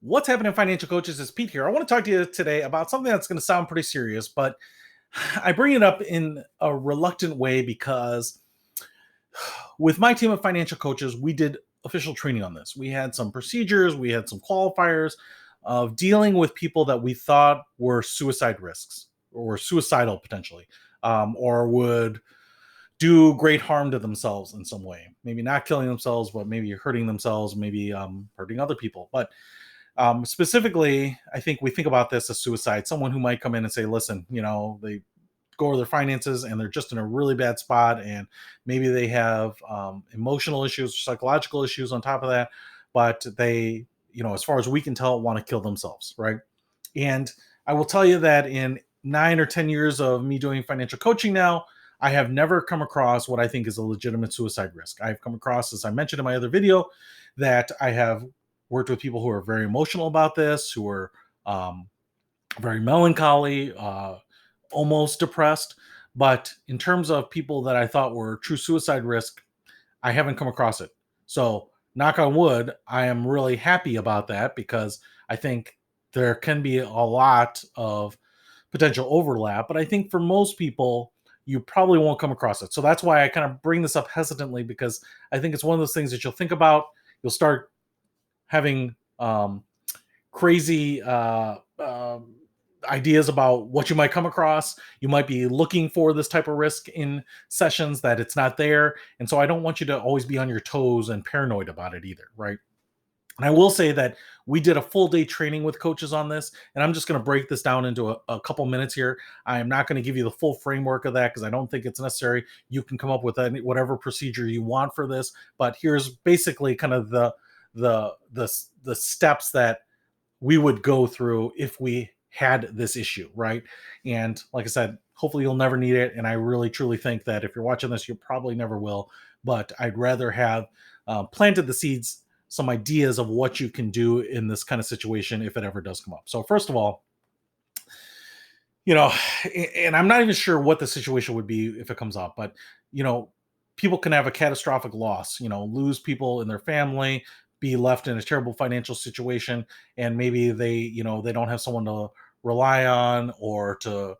What's happening, financial coaches? It's Pete here. I want to talk to you today about something that's going to sound pretty serious, but I bring it up in a reluctant way because with my team of financial coaches, we did official training on this. We had some procedures, we had some qualifiers of dealing with people that we thought were suicide risks or suicidal potentially, or would do great harm to themselves in some way. Maybe not killing themselves, but maybe hurting themselves, maybe hurting other people. But specifically, I think we think about this as suicide. Someone who might come in and say, listen, they go over their finances and they're just in a really bad spot. And maybe they have emotional issues, psychological issues on top of that. But they, as far as we can tell, want to kill themselves. Right. And I will tell you that in 9 or 10 years of me doing financial coaching now, I have never come across what I think is a legitimate suicide risk. I've come across, as I mentioned in my other video, that I have worked with people who are very emotional about this, who are um, very melancholy, almost depressed. But in terms of people that I thought were true suicide risk, I haven't come across it. So, knock on wood, I am really happy about that because I think there can be a lot of potential overlap. But I think for most people, you probably won't come across it. So that's why I kind of bring this up hesitantly because I think it's one of those things that you'll think about. You'll start having crazy ideas about what you might come across. You might be looking for this type of risk in sessions that it's not there. And so I don't want you to always be on your toes and paranoid about it either, right? And I will say that we did a full day training with coaches on this, and I'm just going to break this down into a couple minutes here. I am not going to give you the full framework of that because I don't think it's necessary. You can come up with whatever procedure you want for this, but here's basically kind of the steps that we would go through if we had this issue, right? And like I said, hopefully you'll never need it. And I really truly think that if you're watching this, you probably never will. But I'd rather have planted the seeds, some ideas of what you can do in this kind of situation if it ever does come up. So first of all, you know, and I'm not even sure what the situation would be if it comes up, but you know, people can have a catastrophic loss, lose people in their family, be left in a terrible financial situation, and maybe they don't have someone to rely on or to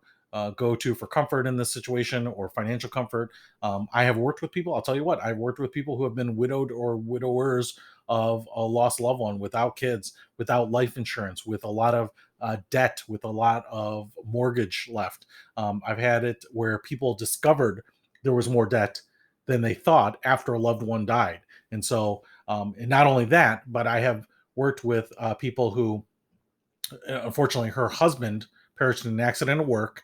go to for comfort in this situation or financial comfort. I have worked with people. I'll tell you what, I've worked with people who have been widowed or widowers of a lost loved one, without kids, without life insurance, with a lot of debt, with a lot of mortgage left. I've had it where people discovered there was more debt than they thought after a loved one died. And so, and not only that, but I have worked with people who, unfortunately, her husband perished in an accident at work.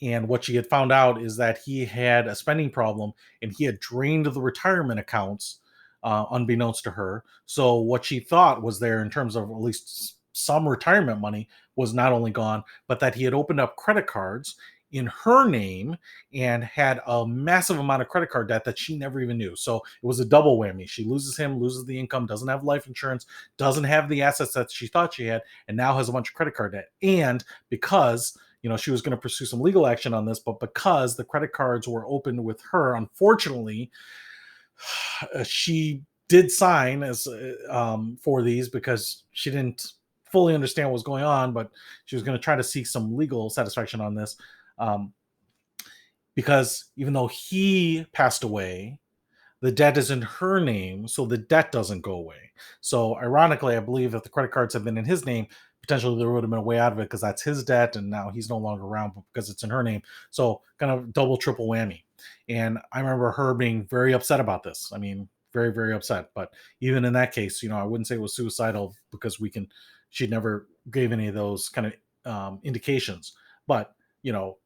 And what she had found out is that he had a spending problem and he had drained the retirement accounts, unbeknownst to her. So, what she thought was there in terms of at least some retirement money was not only gone, but that he had opened up credit cards in her name and had a massive amount of credit card debt that she never even knew. So it was a double whammy. She loses him, loses the income, doesn't have life insurance, doesn't have the assets that she thought she had, and now has a bunch of credit card debt. And because she was going to pursue some legal action on this, but because the credit cards were opened with her, unfortunately, she did sign as for these because she didn't fully understand what was going on, but she was going to try to seek some legal satisfaction on this. Um, because even though he passed away, the debt is in her name, so the debt doesn't go away. So, ironically, I believe if the credit cards had been in his name, potentially there would have been a way out of it because that's his debt, and now he's no longer around because it's in her name. So, kind of double, triple whammy. And I remember her being very upset about this. I mean, very, very upset. But even in that case, I wouldn't say it was suicidal because she never gave any of those kind of indications. But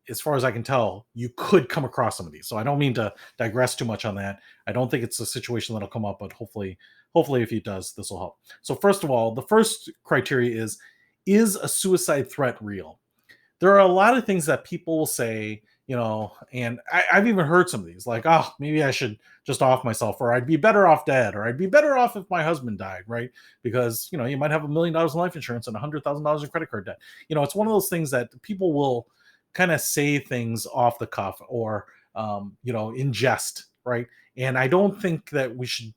as far as I can tell, you could come across some of these. So I don't mean to digress too much on that. I don't think it's a situation that'll come up, but hopefully if it does, this will help. So first of all, the first criteria is a suicide threat real? There are a lot of things that people will say, and I've even heard some of these, like, oh, maybe I should just off myself, or I'd be better off dead, or I'd be better off if my husband died, right? Because, you might have $1 million in life insurance and $100,000 in credit card debt. It's one of those things that people will kind of say things off the cuff or, in jest, right? And I don't think that we should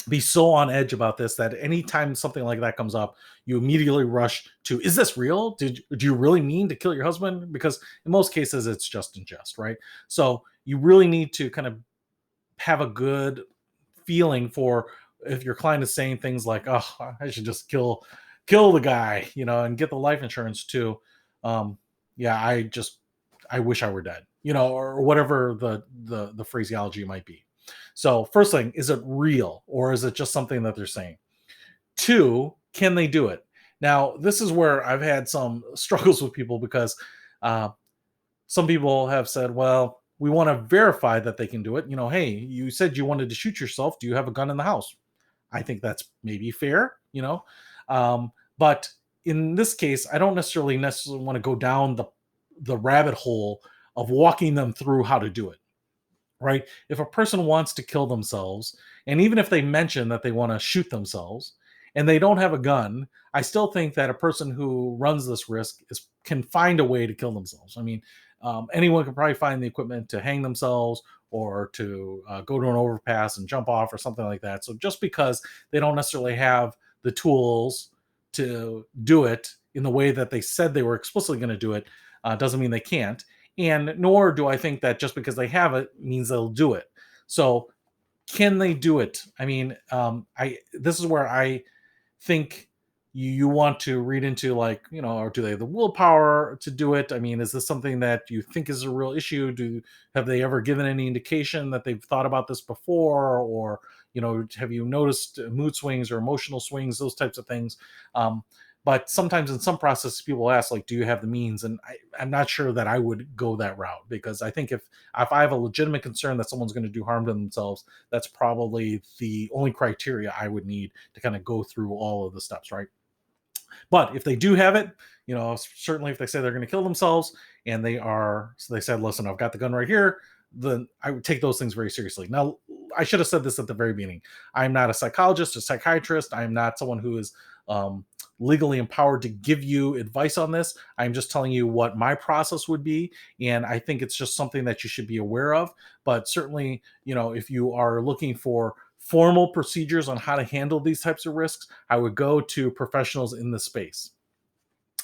be so on edge about this that anytime something like that comes up, you immediately rush to, is this real? Do you really mean to kill your husband? Because in most cases, it's just in jest, right? So you really need to kind of have a good feeling for if your client is saying things like, "Oh, I should just kill the guy," and get the life insurance too. Yeah, I wish I were dead, or whatever the phraseology might be. So, first thing, is it real or is it just something that they're saying? Two, can they do it? Now, this is where I've had some struggles with people because uh, some people have said, well, we want to verify that they can do it. Hey, you said you wanted to shoot yourself. Do you have a gun in the house? I think that's maybe fair. But in this case, I don't necessarily want to go down the rabbit hole of walking them through how to do it, right? If a person wants to kill themselves, and even if they mention that they want to shoot themselves and they don't have a gun, I still think that a person who runs this risk can find a way to kill themselves. I mean, anyone can probably find the equipment to hang themselves or to go to an overpass and jump off or something like that. So just because they don't necessarily have the tools to do it in the way that they said they were explicitly going to do it, doesn't mean they can't. And nor do I think that just because they have it means they'll do it. So can they do it? I mean, I this is where I think you want to read into, like, or do they have the willpower to do it? I mean, is this something that you think is a real issue? Have they ever given any indication that they've thought about this before? Or, have you noticed mood swings or emotional swings, those types of things? But sometimes in some processes, people ask, like, do you have the means? And I'm not sure that I would go that route, because I think if I have a legitimate concern that someone's going to do harm to themselves, that's probably the only criteria I would need to kind of go through all of the steps, right? But if they do have it, certainly if they say they're going to kill themselves and so they said, listen, I've got the gun right here, then I would take those things very seriously. Now, I should have said this at the very beginning. I'm not a psychologist, a psychiatrist. I'm not someone who is um, legally empowered to give you advice on this. I'm just telling you what my process would be. And I think it's just something that you should be aware of. But certainly, if you are looking for formal procedures on how to handle these types of risks, I would go to professionals in the space.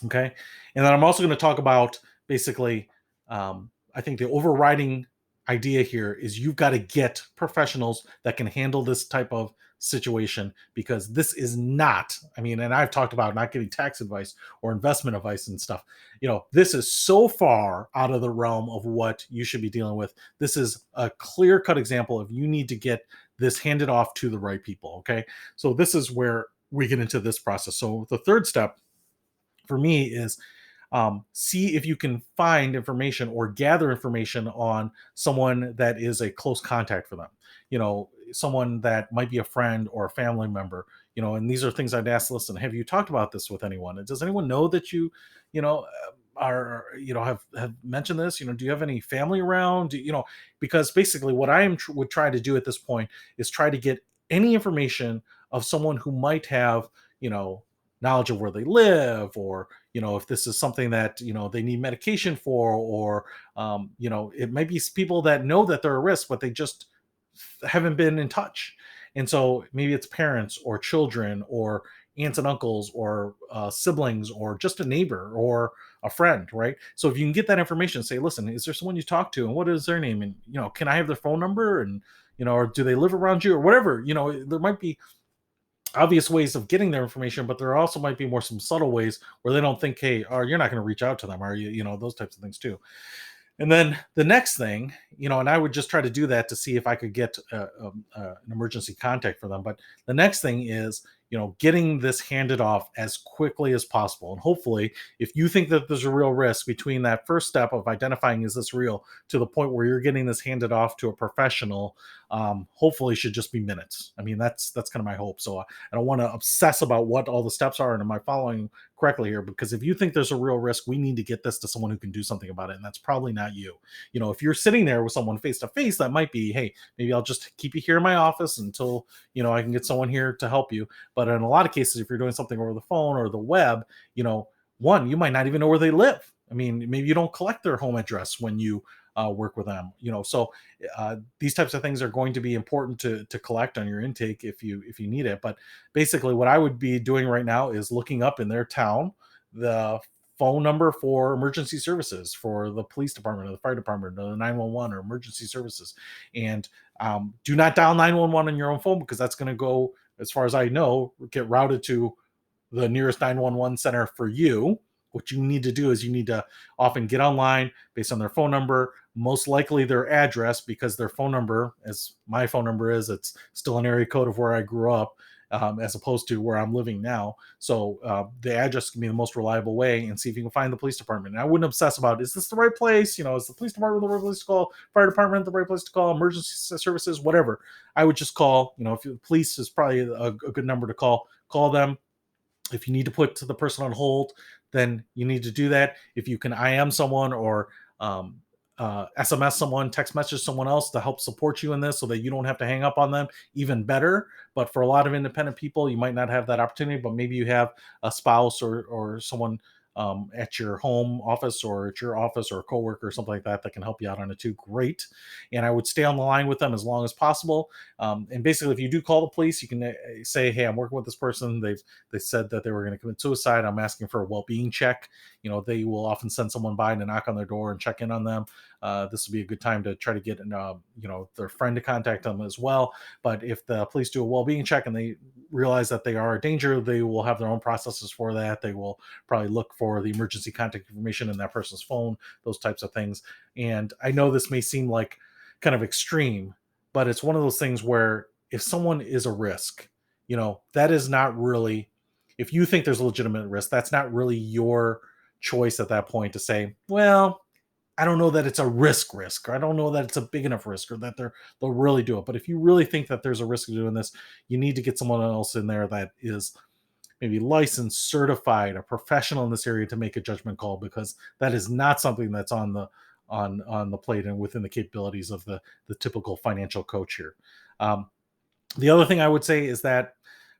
Okay. And then I'm also going to talk about, basically, I think the overriding idea here is you've got to get professionals that can handle this type of situation, because this is not, I mean, and I've talked about not getting tax advice or investment advice and stuff. This is so far out of the realm of what you should be dealing with. This is a clear cut example of, you need to get this handed off to the right people. Okay. So this is where we get into this process. So the third step for me is, see if you can find information or gather information on someone that is a close contact for them. Someone that might be a friend or a family member. And these are things I'd ask. Listen, have you talked about this with anyone? And does anyone know that you know, are have mentioned this? Do you have any family around? Because basically, what would try to do at this point is try to get any information of someone who might have knowledge of where they live, or if this is something that they need medication for, or it might be people that know that they're a risk, but they just haven't been in touch. And so maybe it's parents or children or aunts and uncles or siblings or just a neighbor or a friend, right? So if you can get that information, say, listen, is there someone you talk to, and what is their name, and can I have their phone number, and or do they live around you, or whatever. There might be obvious ways of getting their information, but there also might be more some subtle ways where they don't think, hey, or you're not going to reach out to them, are you? Those types of things too. And then the next thing, and I would just try to do that to see if I could get an emergency contact for them. But the next thing is, getting this handed off as quickly as possible. And hopefully, if you think that there's a real risk between that first step of identifying, is this real, to the point where you're getting this handed off to a professional, hopefully should just be minutes. I mean, that's kind of my hope. So I don't want to obsess about what all the steps are, and am I following correctly here? Because if you think there's a real risk, we need to get this to someone who can do something about it. And that's probably not you. If you're sitting there with someone face to face, that might be, hey, maybe I'll just keep you here in my office until, I can get someone here to help you. But in a lot of cases, if you're doing something over the phone or the web, one, you might not even know where they live. I mean, maybe you don't collect their home address when you work with them. So these types of things are going to be important to collect on your intake if you need it. But basically, what I would be doing right now is looking up in their town the phone number for emergency services for the police department or the fire department or the 911 or emergency services, and do not dial 911 on your own phone, because that's going to go, as far as I know, get routed to the nearest 911 center for you. What you need to do is you need to often get online based on their phone number, most likely their address, because their phone number, as my phone number is, it's still an area code of where I grew up, as opposed to where I'm living now. So the address can be the most reliable way, and see if you can find the police department. And I wouldn't obsess about, is this the right place? Is the police department the right place to call? Fire department the right place to call? Emergency services, whatever. I would just call. If the police is probably a good number to call. Call them. If you need to put the person on hold, then you need to do that. If you can IM someone, or SMS someone, text message someone else to help support you in this so that you don't have to hang up on them, even better. But for a lot of independent people, you might not have that opportunity, but maybe you have a spouse or someone at your home office or at your office, or a coworker or something like that can help you out on it too. Great. And I would stay on the line with them as long as possible. And basically, if you do call the police, you can say, "Hey, I'm working with this person. They said that they were going to commit suicide. I'm asking for a well-being check." They will often send someone by to knock on their door and check in on them. This would be a good time to try to get their friend to contact them as well. But if the police do a well-being check and they realize that they are a danger, they will have their own processes for that. They will probably look for the emergency contact information in that person's phone, those types of things. And I know this may seem like kind of extreme, but it's one of those things where if someone is a risk, that is not really, if you think there's a legitimate risk, that's not really your choice at that point to say, well, I don't know that it's a risk, or I don't know that it's a big enough risk, or that they'll really do it. But if you really think that there's a risk of doing this, you need to get someone else in there that is maybe licensed, certified, a professional in this area to make a judgment call, because that is not something that's on the plate and within the capabilities of the typical financial coach here. Um, the other thing I would say is that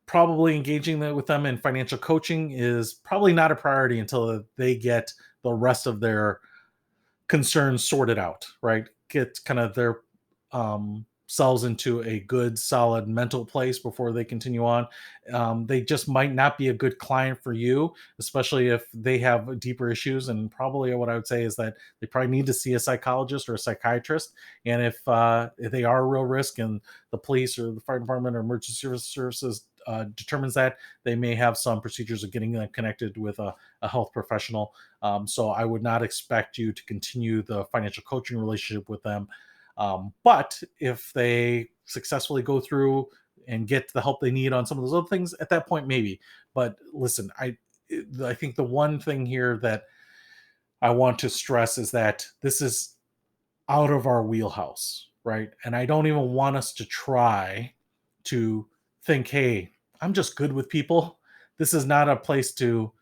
probably engaging with them in financial coaching is probably not a priority until they get the rest of their concerns sorted out, right? Get kind of their selves into a good, solid mental place before they continue on. They just might not be a good client for you, especially if they have deeper issues. And probably what I would say is that they probably need to see a psychologist or a psychiatrist. And if they are a real risk, and the police or the fire department or emergency services determines that, they may have some procedures of getting them connected with a health professional. So I would not expect you to continue the financial coaching relationship with them. But if they successfully go through and get the help they need on some of those other things, at that point, maybe. But listen, I think the one thing here that I want to stress is that this is out of our wheelhouse, right? And I don't even want us to try to think, hey, I'm just good with people. This is not a place to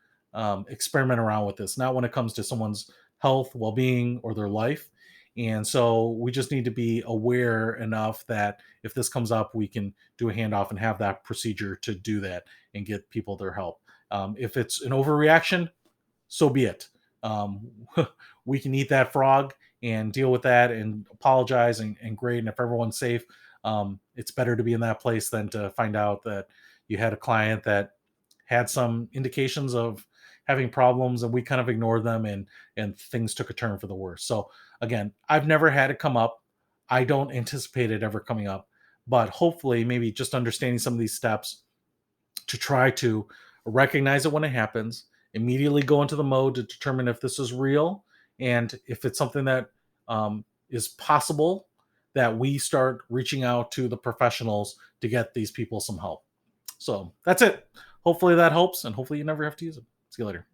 experiment around with this, not when it comes to someone's health, well being, or their life. And so we just need to be aware enough that if this comes up, we can do a handoff and have that procedure to do that and get people their help. If it's an overreaction, so be it. Um, we can eat that frog and deal with that and apologize and great. And if everyone's safe, it's better to be in that place than to find out that you had a client that had some indications of having problems and we kind of ignored them, and things took a turn for the worse. So again, I've never had it come up. I don't anticipate it ever coming up, but hopefully maybe just understanding some of these steps to try to recognize it when it happens, immediately go into the mode to determine if this is real, and if it's something that is possible, that we start reaching out to the professionals to get these people some help. So that's it. Hopefully that helps, and hopefully you never have to use it. See you later.